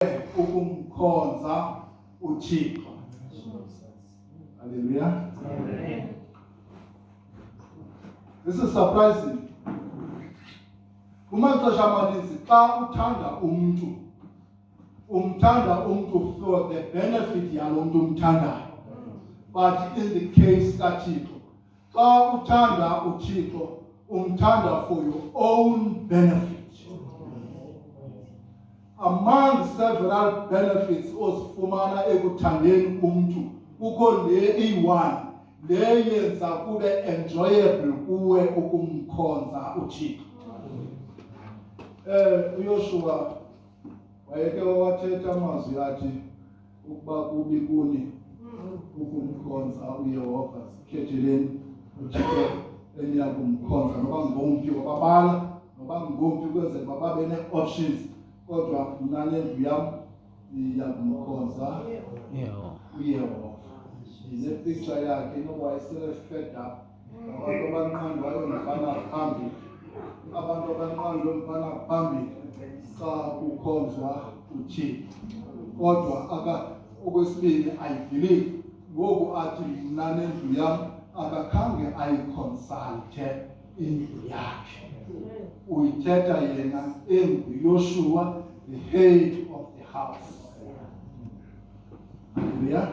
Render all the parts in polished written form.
ukumkhonza uThixo. Hallelujah. This is surprising. Kumaxesha amaninzi xa uthanda umuntu, umthanda umuntu for the benefit yalo muntu umthandayo. But in the case kaThixo, xa uthanda uThixo, umthanda for your own benefit. Among several benefits ozifumana ekuthandeni umuntu, kukho le iyi-1 le yenza kube enjoyable kuwe ukumkhonza uThixo. uYoshua wayeke wathetha amazwi athi ukuba kubi kuni ukumkhonza uYehova, sikhetheleni uThixo eniya kumkhonza noba ngonguphi wababala, noba ngonguphi kwenzeka uba babe nee-options, kodwa mna nendlu yam iyakumkhonza uYehova. Yile-picture yakhe inoba wayesele fed up. Abantu abanqandwayo mfana phambili, abantu abanqandwe mfana phambili xa kukhonzwa uThixo. Kodwa okwesibini, I believe ngoku athi mna nendlu yam akakhange ayiconsulte indlu yakhe. Uyithetha yena enguYoshua, the head of the house. Hallelujah.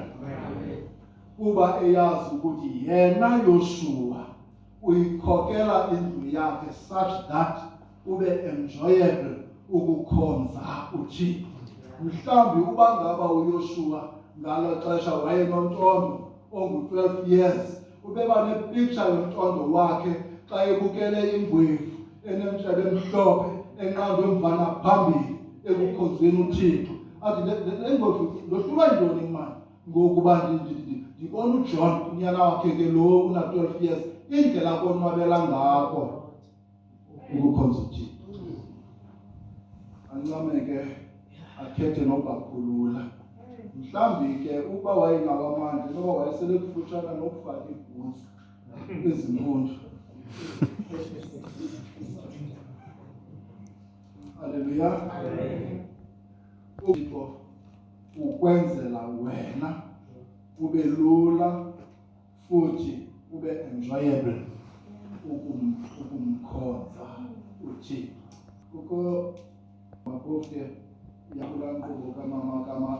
Kuba eyazi ukuthi yena Yoshua uyikhokela indlu yakhe such that ube enjoyable ukukhonza uThixo. Mhlawumbi uba ngaba uYoshua ngalo xesha wayenontondo ongu-12 years, ubeba nepicture yomntondo wakhe xa ebukele ingwevu enemhlebe emhlophe enqandwe mvana phambili ekukhonzweni uThixo. Athi le ngwevu ndohlulwa yintoni mani ngokuba ndibona uJohn unyana wakhe ke lo una-12 years indlela akonwabela ngako ukukhonza uThixo. Ancame ke akhethe nokubakhulula. Mhlawumbi ke uba wayengawamandla noba wayesele kufutshana nokufaka ibhunzi ezimpundu. Hallelujah. uThixo ukwenzela wena ube lula futhi ube enjoyable ukumkhonza uThixo. Kukho makofi yakula nkqubo kamama